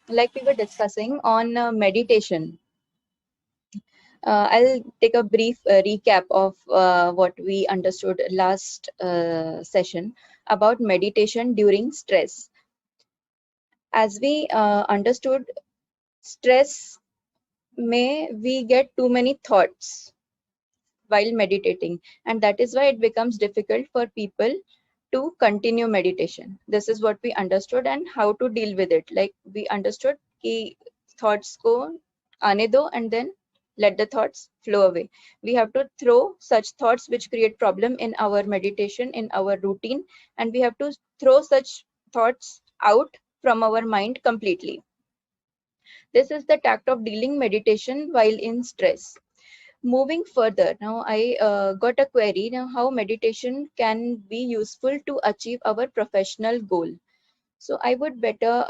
like we were discussing on meditation. I'll take a brief recap of what we understood last session about meditation during stress. As we understood, stress may we get too many thoughts while meditating, and that is why it becomes difficult for people to continue meditation. This is what we understood and how to deal with it. Like we understood ki thoughts ko aane do and then let the thoughts flow away. We have to throw such thoughts which create problem in our meditation, in our routine, and we have to throw such thoughts out from our mind completely. This is the tact of dealing meditation while in stress. Moving further, now I got a query now how meditation can be useful to achieve our professional goal. So I would better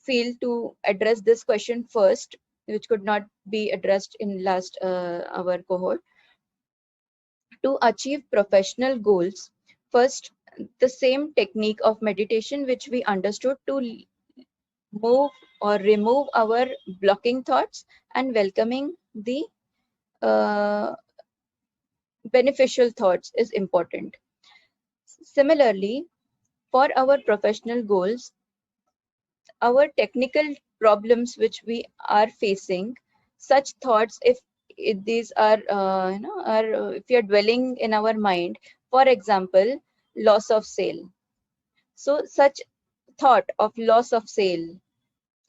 feel to address this question first, which could not be addressed in last our cohort. To achieve professional goals, first the same technique of meditation which we understood to move or remove our blocking thoughts and welcoming the uh, beneficial thoughts is important. Similarly, for our professional goals, our technical problems which we are facing, such thoughts, if these are, if we are dwelling in our mind, for example, loss of sale. So, such thought of loss of sale,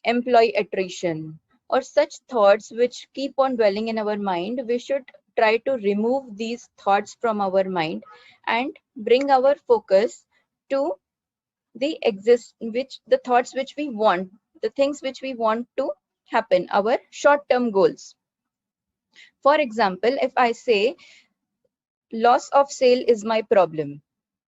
employee attrition, or such thoughts which keep on dwelling in our mind, we should try to remove these thoughts from our mind and bring our focus to the thoughts which we want, the things which we want to happen, our short term goals. For example, if I say loss of sale is my problem,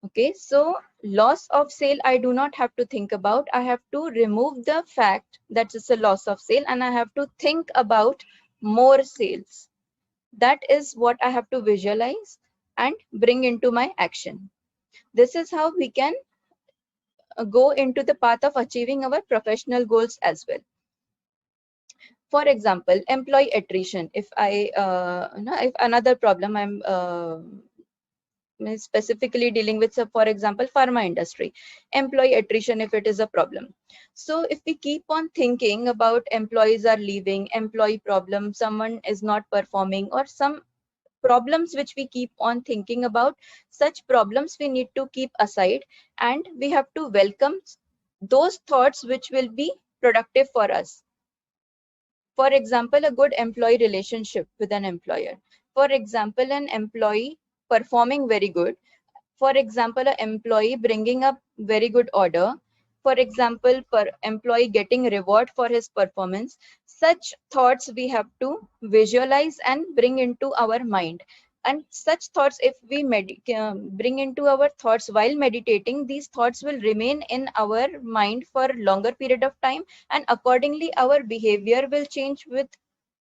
okay, so loss of sale I do not have to think about. I have to remove the fact that it's a loss of sale and I have to think about more sales. That is what I have to visualize and bring into my action. This is how we can go into the path of achieving our professional goals as well. For example, employee attrition. If I, if another problem I'm specifically dealing with, so for example, pharma industry, employee attrition, if it is a problem. So if we keep on thinking about employees are leaving, employee problem, someone is not performing, or some problems which we keep on thinking about, such problems we need to keep aside and we have to welcome those thoughts which will be productive for us. For example, a good employee relationship with an employer. For example, an employee performing very good. For example, an employee bringing up very good order. For example, per employee getting reward for his performance. Such thoughts we have to visualize and bring into our mind. And such thoughts, if we bring into our thoughts while meditating, these thoughts will remain in our mind for longer period of time, and accordingly our behavior will change with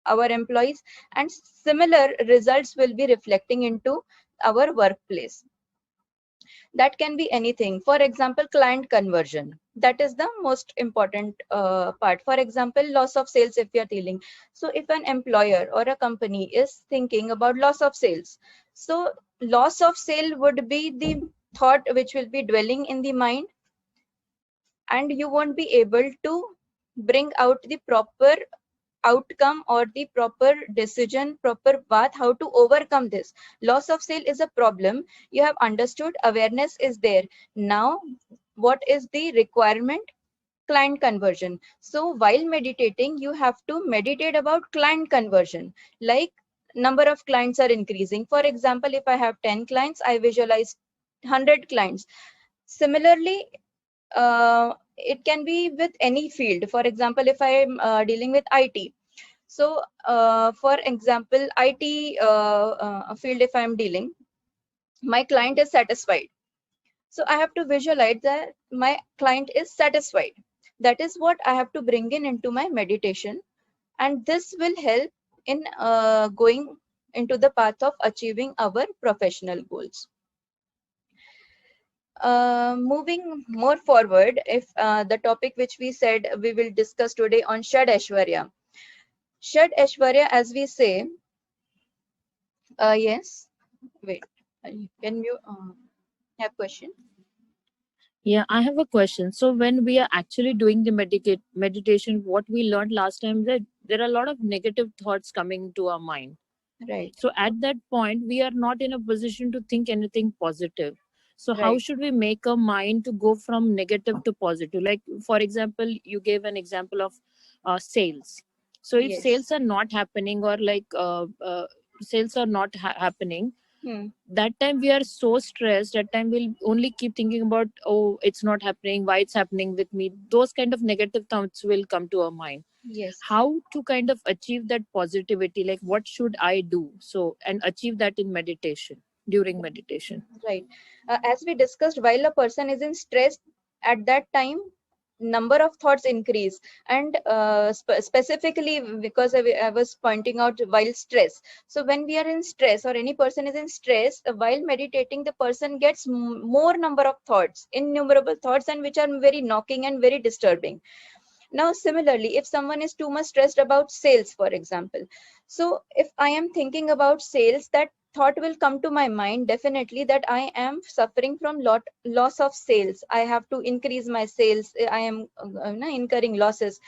our employees, and similar results will be reflecting into our workplace. That can be anything. For example, client conversion, that is the most important part. For example, loss of sales, if we are dealing, so if an employer or a company is thinking about loss of sales, so loss of sale would be the thought which will be dwelling in the mind, and you won't be able to bring out the proper outcome or the proper decision, proper path, how to overcome this. Loss of sale is a problem. You have understood, awareness is there. Now, what is the requirement? Client conversion. So while meditating, you have to meditate about client conversion. Like number of clients are increasing. For example, if I have 10 clients, I visualize 100 clients. Similarly, it can be with any field. For example, if I am dealing with IT, so, for example, IT field, if I'm dealing, my client is satisfied. So, I have to visualize that my client is satisfied. That is what I have to bring in into my meditation, and this will help in going into the path of achieving our professional goals. Moving more forward, if the topic which we said we will discuss today on Shad Aishwarya. Shad Aishwarya, as we say, yes, wait, can you have question? Yeah, I have a question. So when we are actually doing the meditation, what we learned last time, that there are a lot of negative thoughts coming to our mind. Right, So at that point, we are not in a position to think anything positive. So how right, should we make a mind to go from negative to positive? Like, for example, you gave an example of sales. So if yes. sales are not happening, or like sales are not happening, Hmm. that time we are so stressed. That time we'll only keep thinking about, oh, it's not happening, why it's happening with me. Those kind of negative thoughts will come to our mind. Yes. How to kind of achieve that positivity, like what should I do so and achieve that in meditation, during meditation? Right. As we discussed, while a person is in stress, at that time, number of thoughts increase. And specifically, because I was pointing out while stress. So when we are in stress, or any person is in stress, while meditating, the person gets more number of thoughts, innumerable thoughts, and which are very knocking and very disturbing. Now, similarly, if someone is too much stressed about sales, for example, so if I am thinking about sales, that thought will come to my mind definitely, that I am suffering from loss of sales. I have to increase my sales. I am incurring losses.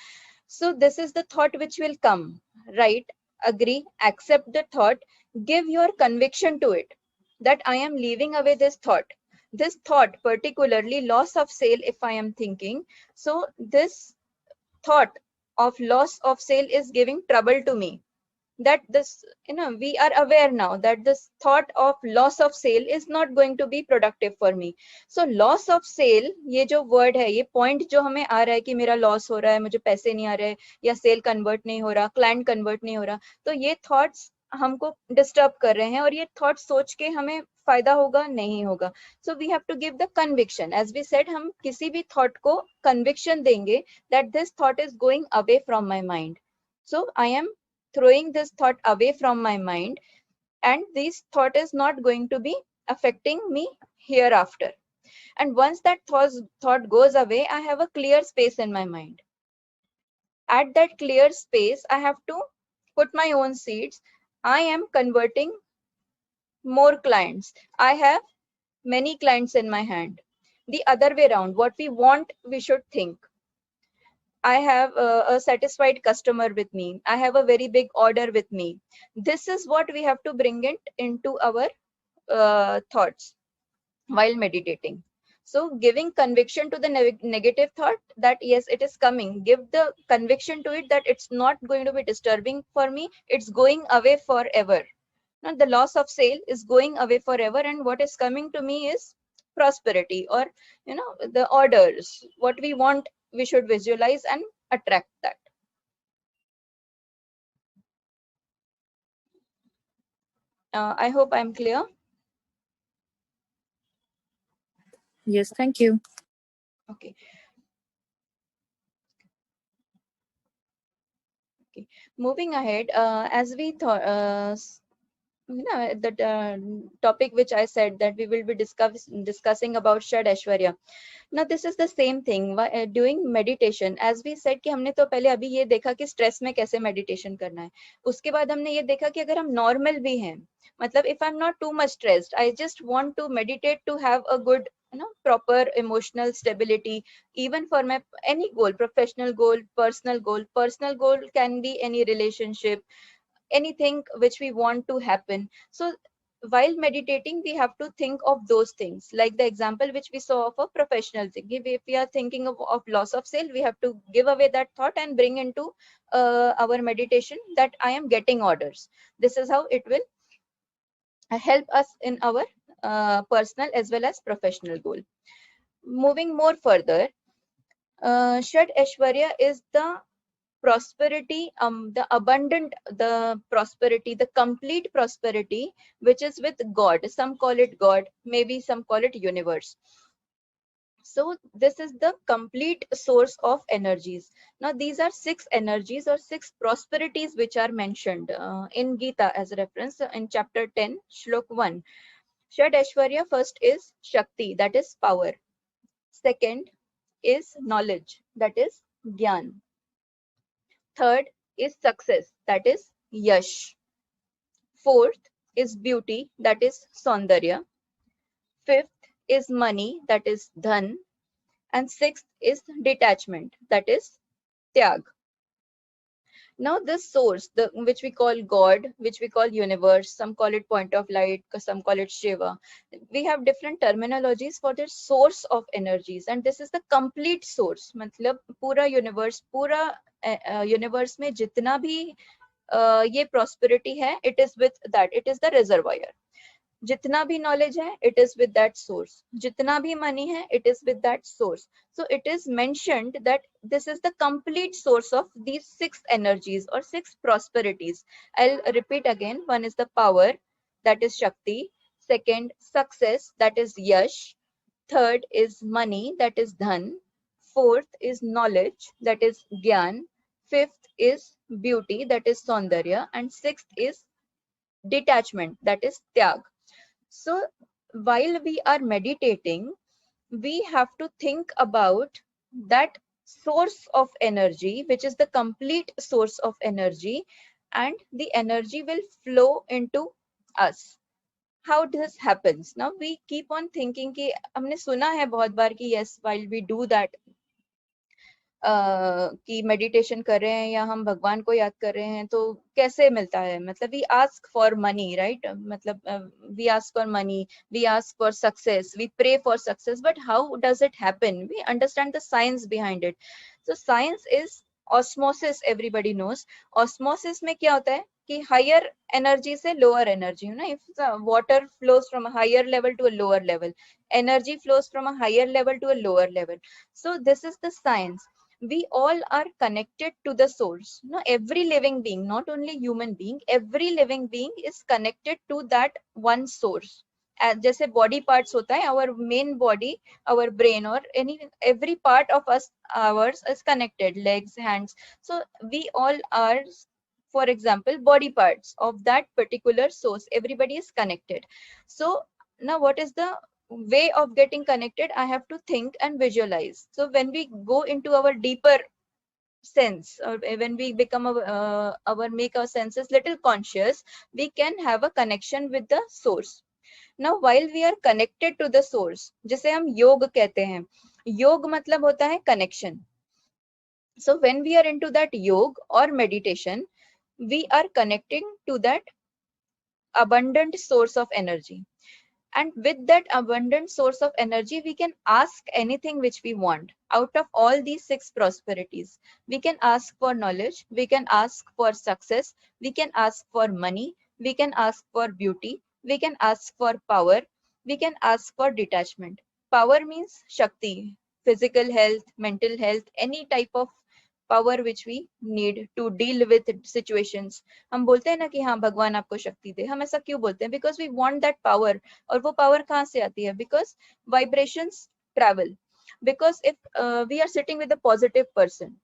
So this is the thought which will come, right? Agree, accept the thought, give your conviction to it, that I am leaving away this thought. This thought, particularly loss of sale, if I am thinking, so this thought of loss of sale is giving trouble to me. That this, we are aware now that this thought of loss of sale is not going to be productive for me. So loss of sale, ये जो word है, ये point जो हमें आ रहा है कि मेरा loss हो रहा है, मुझे पैसे नहीं आ रहे, या sale convert नहीं हो रहा, client convert नहीं हो रहा, तो ये thoughts हमको disturb कर रहे हैं, और ये thoughts सोच के हमें फायदा होगा नहीं होगा. So we have to give the conviction. As we said, हम किसी भी thought को conviction देंगे that this thought is going away from my mind. So I am throwing this thought away from my mind, and this thought is not going to be affecting me hereafter. And once that thought goes away, I have a clear space in my mind. At that clear space, I have to put my own seeds. I am converting more clients. I have many clients in my hand. The other way around, what we want, we should think. I have a satisfied customer with me. I have a very big order with me. This is what we have to bring it into our thoughts while meditating. So giving conviction to the negative thought, that yes, it is coming. Give the conviction to it that it's not going to be disturbing for me. It's going away forever. Now, the loss of sale is going away forever, and what is coming to me is prosperity, or the orders. What we want, we should visualize and attract that. I hope I'm clear. Yes, thank you. Okay. Okay. Moving ahead, as we thought, the topic which I said that we will be discussing about Shad Aishwarya. Now this is the same thing doing meditation. As we said कि हमने तो पहले अभी ये देखा कि stress में कैसे मेडिटेशन करना है. उसके बाद हमने ये देखा कि अगर हम नॉर्मल भी हैं, मतलब if I'm not too much stressed, I just want to meditate to have a good, proper emotional stability, even for my any goal, professional goal, personal goal. Personal goal can be any relationship, anything which we want to happen. So while meditating, we have to think of those things, like the example which we saw of a professional thing. If we are thinking of loss of sale, we have to give away that thought and bring into our meditation that I am getting orders. This is how it will help us in our personal as well as professional goal. Moving more further, Shad Aishwarya is the prosperity, the abundant, the prosperity, the complete prosperity, which is with God. Some call it God, maybe some call it universe. So this is the complete source of energies. Now these are six energies or six prosperities which are mentioned in Gita as a reference in chapter 10, Shlok 1. Shad Aishwarya, first is Shakti, that is power. Second is knowledge, that is Gyan. Third is success, that is Yash. Fourth is beauty, that is Saundarya. Fifth is money, that is Dhan. And sixth is detachment, that is Tyag. Now this source, which we call God, which we call universe, some call it point of light, some call it Shiva. We have different terminologies for the source of energies, and this is the complete source. मतलब पूरा universe, पूरा universe में जितना भी ये prosperity है, it is with that. It is the reservoir. जितना भी knowledge है, it is with that source. जितना भी money है, it is with that source. So it is mentioned that this is the complete source of these six energies or six prosperities. I'll repeat again. One is the power, that is Shakti. Second, success, that is Yash. Third is money, that is Dhan. Fourth is knowledge, that is Gyan. Fifth is beauty, that is Saundarya. And sixth is detachment, that is Tyag. So while we are meditating, we have to think about that source of energy, which is the complete source of energy, and the energy will flow into us. How this happens? Now we keep on thinking कि हमने सुना है बहुत बार कि yes, while we do that कि meditation कर रहे हैं या हम भगवान को याद कर रहे हैं तो कैसे मिलता है, मतलब we ask for money, right, मतलब we ask for money, we ask for success, we pray for success, but how does it happen? We understand the science behind it. So science is osmosis. Everybody knows osmosis में क्या होता है कि higher energy से lower energy, ना, if water flows from a higher level to a lower level, energy flows from a higher level to a lower level. So this is the science. We all are connected to the source. No, every living being, not only human being, every living being is connected to that one source. जैसे body parts होता है, our main body, our brain or any every part of us, ours is connected, legs, hands. So we all are, for example, body parts of that particular source. Everybody is connected. So now what is the way of getting connected? I have to think and visualize. So when we go into our deeper sense, or when we become our make our senses little conscious, we can have a connection with the source. Now while we are connected to the source, जिसे हम योग कहते हैं, योग मतलब होता है connection. So when we are into that yoga or meditation, we are connecting to that abundant source of energy. And with that abundant source of energy, we can ask anything which we want. Out of all these six prosperities, we can ask for knowledge, we can ask for success, we can ask for money, we can ask for beauty, we can ask for power, we can ask for detachment. Power means Shakti, physical health, mental health, any type of power which we need to deal with situations. हम बोलते हैं ना कि हाँ भगवान आपको शक्ति दे, हम ऐसा क्यों बोलते हैं? Because we want that power. और वो power कहाँ से आती है? Because vibrations travel. Because if we are sitting with a positive person,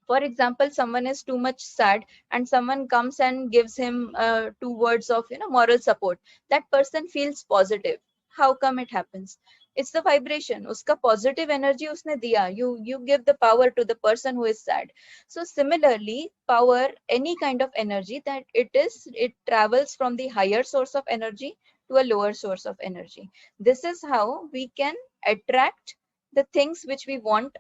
for example, someone is too much sad and someone comes and gives him two words of moral support, that person feels positive. How come it happens? It's the vibration. Uska positive energy usne diya. You give the power to the person who is sad. So similarly, power, any kind of energy, that it travels from the higher source of energy to a lower source of energy. This is how we can attract the things which we want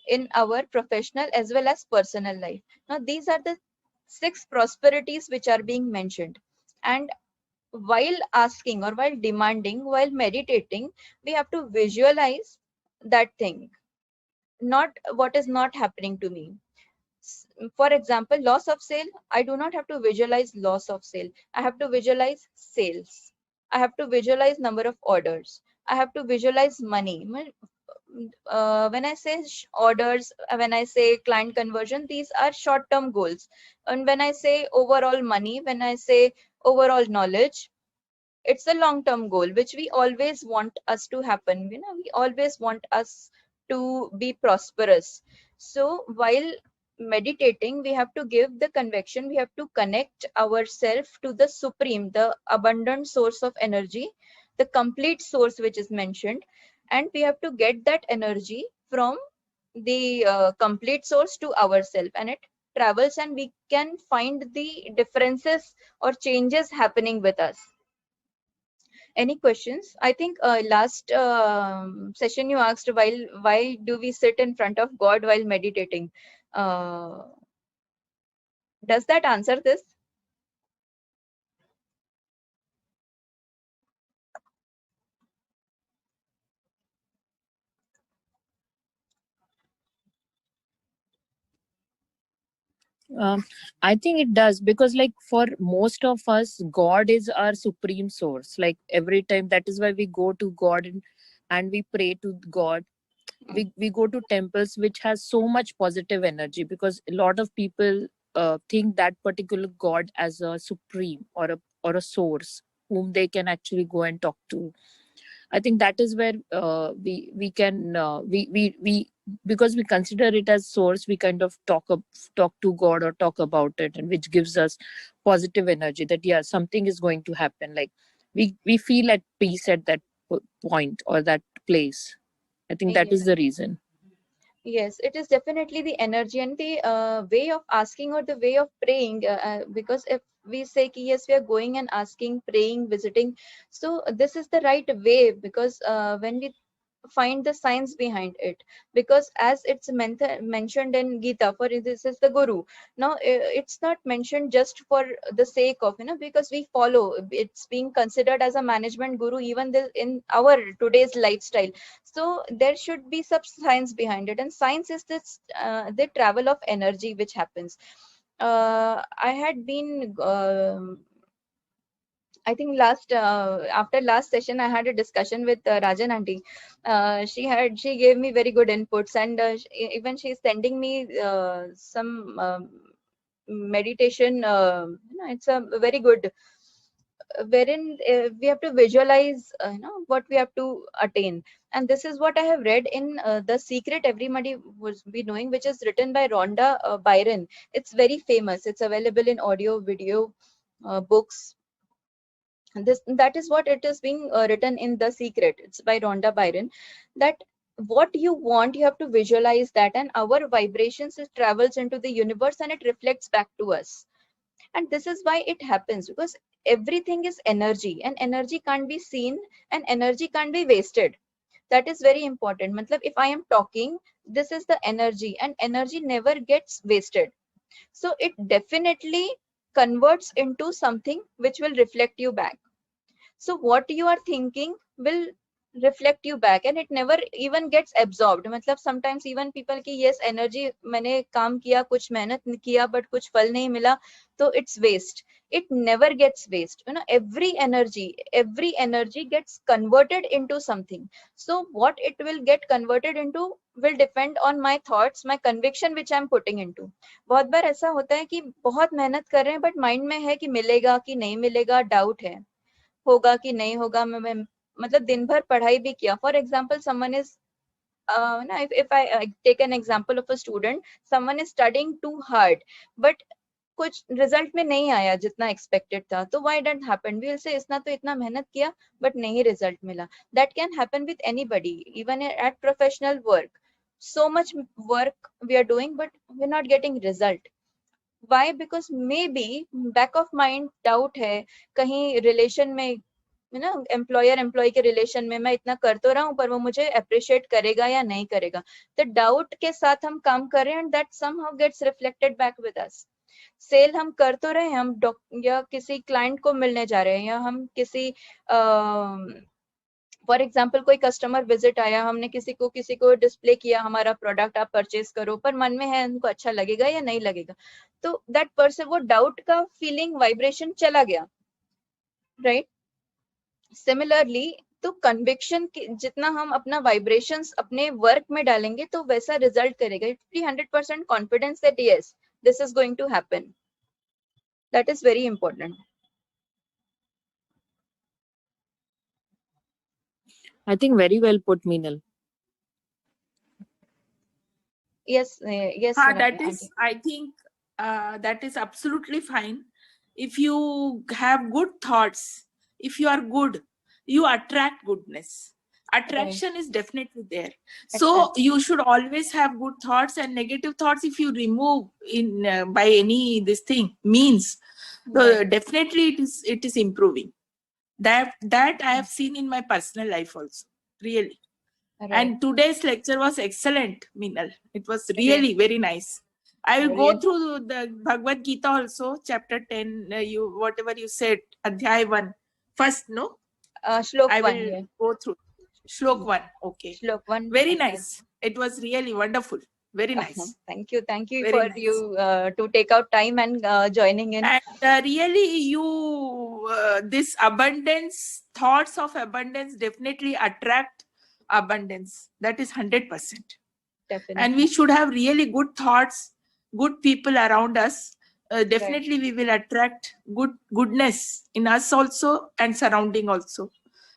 in our professional as well as personal life. Now, these are the six prosperities which are being mentioned. And while asking or while demanding, while meditating, we have to visualize that thing, not what is not happening to me. For example, loss of sale, I do not have to visualize loss of sale. I have to visualize sales. I have to visualize number of orders. I have to visualize money. When I say orders, when I say client conversion, these are short-term goals. And when I say overall money, when I say overall knowledge, it's a long-term goal, which we always want us to happen. We always want us to be prosperous. So while meditating, we have to give the conviction, we have to connect ourselves to the supreme, the abundant source of energy, the complete source which is mentioned, and we have to get that energy from the complete source to ourselves, and it travels and we can find the differences or changes happening with us. Any questions? I think last session you asked, while why do we sit in front of God while meditating? Uh, does that answer this? Um, I think it does, because like for most of us, God is our supreme source. Like every time, that is why we go to God, and we pray to God. We go to temples which has so much positive energy, because a lot of people think that particular God as a supreme, or a source whom they can actually go and talk to. I think that is where we can we because we consider it as source, we kind of talk to God or talk about it, and which gives us positive energy that yeah, something is going to happen. Like we feel at peace at that point or that place. I think that is Yes. the reason. Yes, it is definitely the energy and the way of asking or the way of praying. Because if we say ki, yes, we are going and asking, praying, visiting, so this is the right way. Because when we find the science behind it, because as it's mentioned in Gita, for this is the Guru. Now it's not mentioned just for the sake of, because we follow, it's being considered as a management guru even in our today's lifestyle. So there should be some science behind it, and science is this the travel of energy which happens. I had been I think last after last session I had a discussion with Rajan aunty. She gave me very good inputs, and even she's sending me some meditation. It's a very good, wherein we have to visualize what we have to attain. And this is what I have read in The Secret Everybody Was Be Knowing, which is written by Rhonda Byron. It's very famous, it's available in audio, video, books. And that is what it is being written in The Secret. It's by Rhonda Byron. That what you want, you have to visualize that, and our vibrations, it travels into the universe and it reflects back to us. And this is why it happens, because everything is energy, and energy can't be seen, and energy can't be wasted. That is very important. Matlab, if I am talking, this is the energy, and energy never gets wasted. So it definitely converts into something which will reflect you back. So what you are thinking will reflect you back, and it never even gets absorbed. मतलब sometimes even people की yes energy, मैंने काम किया, कुछ मेहनत किया, but कुछ फल नहीं मिला, तो it's waste. It never gets waste. Every energy gets converted into something. So what it will get converted into will depend on my thoughts, my conviction which I'm putting into. बहुत बार ऐसा होता है कि बहुत मेहनत कर रहे हैं, but mind में है कि मिलेगा कि नहीं मिलेगा, doubt है, होगा कि नहीं होगा। मैं मतलब दिन भर पढ़ाई भी किया। फॉर एग्जाम्पल समवन इज ना, if I take an example of a student, someone is studying too hard, but कुछ रिजल्ट में नहीं आया जितना एक्सपेक्टेड था, तो why don't happen, we will say इसना तो इतना मेहनत किया बट नहीं रिजल्ट मिला। That can happen with anybody, even at professional work. so much work we are doing but we're not getting result. Why? Because maybe back of mind doubt है, कहीं relation में, एम्प्लॉयर एम्प्लॉय के relation में मैं इतना कर तो रहा हूँ पर वो मुझे अप्रिशिएट करेगा या नहीं करेगा। तो डाउट के साथ हम काम कर रहे हैं, and that somehow gets reflected back with us. Sale हम कर तो रहे हैं, हम या किसी क्लाइंट को मिलने जा रहे हैं, या हम किसी फॉर एग्जाम्पल कोई कस्टमर विजिट आया, हमने किसी को डिस्प्ले किया हमारा प्रोडक्ट, आप परचेज करो, पर मन में है उनको अच्छा लगेगा या नहीं लगेगा। तो दैट पर्सन, वो डाउट का फीलिंग, वाइब्रेशन चला गया, राइट? सिमिलरली, तो कन्विक्शन जितना हम अपना वाइब्रेशंस अपने वर्क में डालेंगे तो वैसा रिजल्ट करेगा। It's 100% confidence that yes this is going to happen. That is very important. I think very well put, Meenal. Yes, yes, That is, Auntie. I think, that is absolutely fine. If you have good thoughts, if you are good, you attract goodness. Right. Attraction is definitely there. So Exactly. you should always have good thoughts, and negative thoughts, if you remove in by any this thing means, Right. definitely it is improving. That I have seen in my personal life also, really. Right. And today's lecture was excellent, Minal. It was Really. really very nice. I will go Really. through the Bhagavad Gita also, chapter 10, you whatever you said, Adhyay 1. First, no? Shlok I 1. will Yeah. go through. Shlok 1. Okay. Shlok 1. Very nice. It was really wonderful. Very nice. Thank you. Thank you Very for nice. you to take out time and joining in. And really, this abundance, thoughts of abundance definitely attract abundance. That is 100%. And we Definitely. should have really good thoughts, good people around us. Right. Definitely we will attract goodness in us also and surrounding also.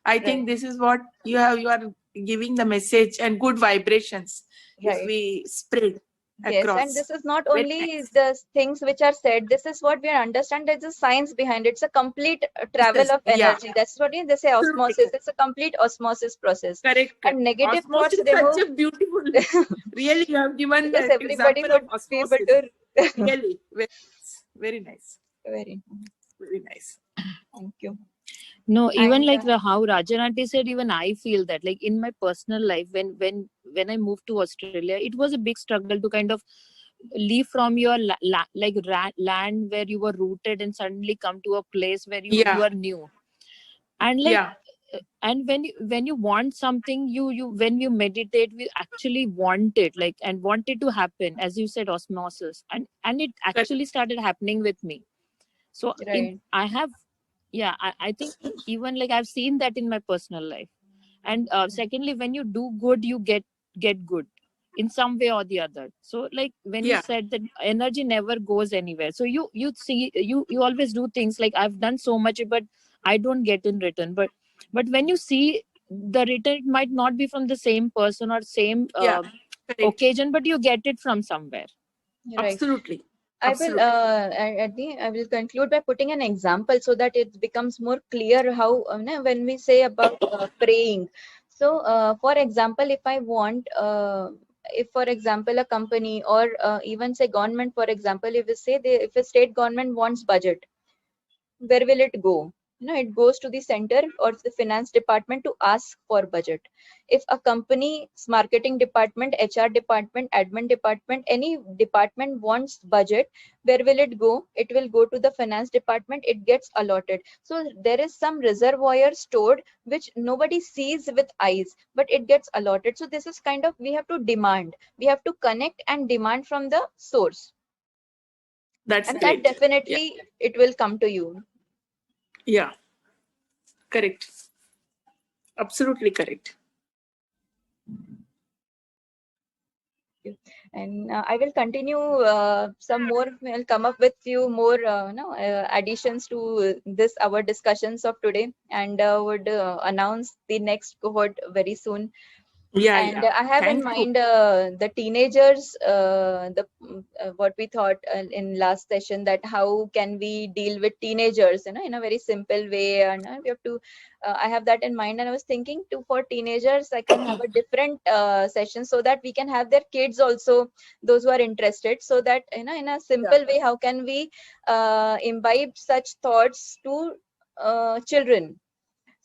I Right. think this is what you are giving the message, and good vibrations if Right. we spread Yes, and across. this is not Very only nice. the things which are said. This is what we understand. There's a science behind it. It's a complete travel Yes, of yeah, energy. That's what they say absolutely osmosis. correct. It's a complete osmosis process. Correct, And correct. negative thoughts Osmosis is such remove a beautiful, really, you have given because an everybody example of would be able osmosis. to. Really, very nice, Very. very nice. Thank you. No, even And like how Rajanati said, even I feel that like in my personal life, when I moved to Australia, it was a big struggle to kind of leave from your land where you were rooted and suddenly come to a place where you Yeah, are new. And like yeah, and when you want something, you when you meditate, we actually want it, like, and want it to happen, as you said, osmosis, and it correct. actually started happening with me. So in right. I have, yeah, I think even like I've seen that in my personal life. And secondly, when you do good, you get good in some way or the other. So like when you Yeah, said that energy never goes anywhere, so you see, you always do things like, I've done so much but I don't get in return. But when you see the return, it might not be from the same person or same yeah, correct. occasion, but you get it from somewhere. Right. Absolutely, absolutely. I will conclude by putting an example so that it becomes more clear how when we say about praying. So, for example, if for example a company or even say government, for example, if a state government wants budget, where will it go? It goes to the center or the finance department to ask for budget. If a company's marketing department, HR department, admin department, any department wants budget, where will it go? It will go to the finance department. It gets allotted. So there is some reservoir stored which nobody sees with eyes, but it gets allotted. So this is kind of, we have to demand. We have to connect and demand from the source, That's and that great. Yeah, definitely it will come to you. yeah, correct. Absolutely correct. And I will continue some more. We'll come up with few more additions to this our discussions of today, and would announce the next cohort very soon. Yeah, And yeah. I have in Thank you. mind the teenagers, what we thought in last session, that how can we deal with teenagers, in a very simple way, and we have to. I have that in mind, and I was thinking to for teenagers, I can have a different session so that we can have their kids also, those who are interested, so that in a Yeah, simple way, how can we imbibe such thoughts to children.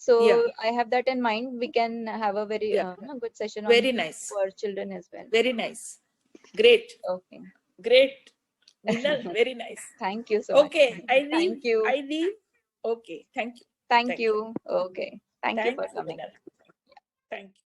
yeah, So I have that in mind. We can have a very yeah. good session on Very nice. for children as well. Very nice. Great. Okay. Great. Minal, very nice. Thank you so much. Okay, I leave. Thank you. I leave. Okay, thank you. Thank Thank you. you. Okay. Thank you Thank for you, coming. Minal. Thank you.